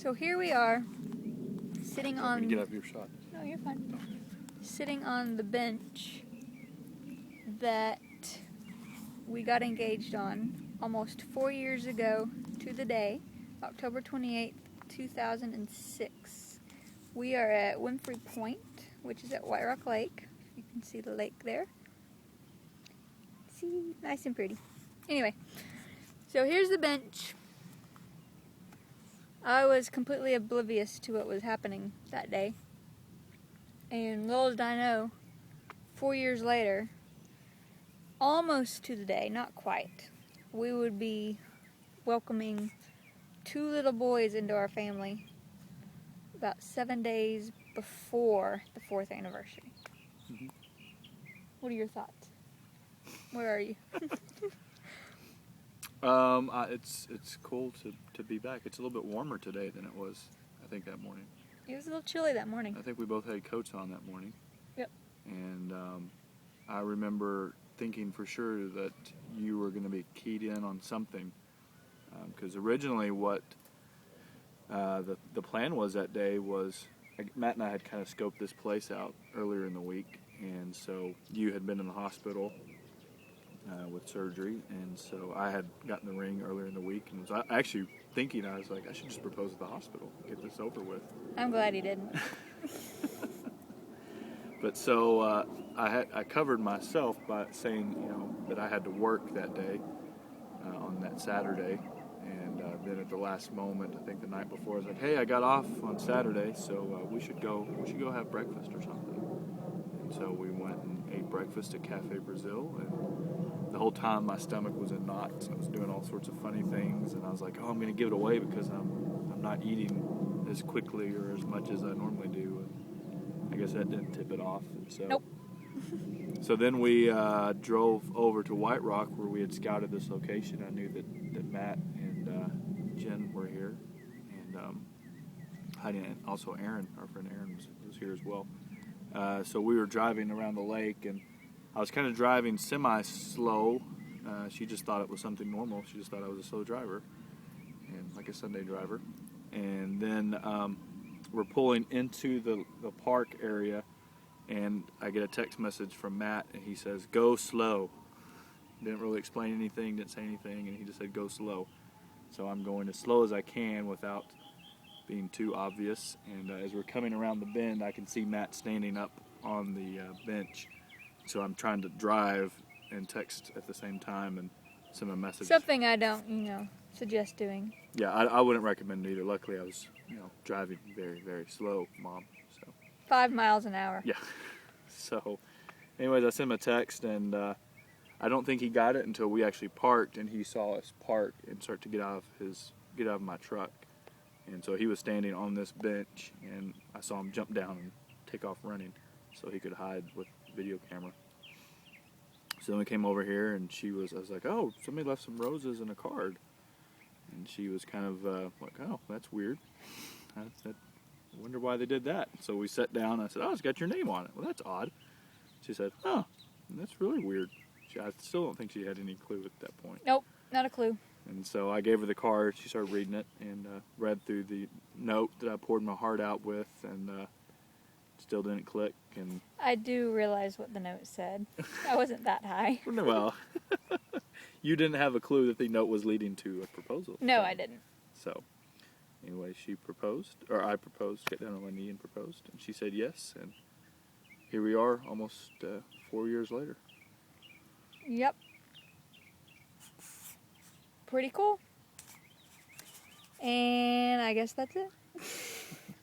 So here we are, sitting on... Get out of your shot. No, you're fine. Sitting on the bench that we got engaged on almost 4 years ago to the day, October 28th, 2006. We are at Winfrey Point, which is at White Rock Lake. You can see the lake there. See, nice and pretty. Anyway, so here's the bench. I was completely oblivious to what was happening that day. And little did I know, 4 years later, almost to the day, not quite, we would be welcoming 2 little boys into our family about 7 days before the 4th anniversary. Mm-hmm. What are your thoughts? Where are you? It's cool to be back. It's a little bit warmer today than it was, I think, that morning. It was a little chilly that morning. I think we both had coats on that morning. Yep. And I remember thinking for sure that you were going to be keyed in on something. Because originally what the plan was that day was, Matt and I had kind of scoped this place out earlier in the week. And so you had been in the hospital with surgery, and so I had gotten the ring earlier in the week, and was actually thinking, I was like, I should just propose at the hospital, get this over with. I'm glad he didn't. But so I covered myself by saying, that I had to work that day on that Saturday, and then at the last moment, I think the night before, I was like, hey, I got off on Saturday, so we should go have breakfast or something. And so we went and ate breakfast at Cafe Brazil, and the whole time my stomach was in knots. I was doing all sorts of funny things, and I was like, oh, I'm going to give it away because I'm not eating as quickly or as much as I normally do. And I guess that didn't tip it off. And so, nope. So then we drove over to White Rock, where we had scouted this location. I knew that Matt and Jen were here, and Heidi, and also Aaron, our friend Aaron, was here as well. So we were driving around the lake, and I was kind of driving semi-slow. She just thought it was something normal. She just thought I was a slow driver, and like a Sunday driver. And then we're pulling into the park area, and I get a text message from Matt, and he says, go slow. Didn't really explain anything, didn't say anything, and he just said, go slow. So I'm going as slow as I can without being too obvious. And as we're coming around the bend, I can see Matt standing up on the bench. So I'm trying to drive and text at the same time and send a message. Something I don't, suggest doing. Yeah, I wouldn't recommend it either. Luckily, I was, driving very, very slow, Mom. So 5 miles an hour. Yeah. So, anyways, I sent him a text, and I don't think he got it until we actually parked, and he saw us park and start to get out of my truck. And so he was standing on this bench, and I saw him jump down and take off running so he could hide with video camera. So then we came over here, and I was like, oh, somebody left some roses and a card. And she was kind of like, oh, that's weird. I wonder why they did that. So we sat down, and I said, oh, it's got your name on it. Well, that's odd. She said, oh, that's really weird. I still don't think she had any clue at that point. Nope, not a clue. And so I gave her the card. She started reading it and read through the note that I poured my heart out with, and still didn't click. And I do realize what the note said. I wasn't that high. Well, you didn't have a clue that the note was leading to a proposal. No, I didn't. So, anyway, she proposed, or I proposed, got down on my knee and proposed, and she said yes, and here we are almost 4 years later. Yep. Pretty cool. And I guess that's it.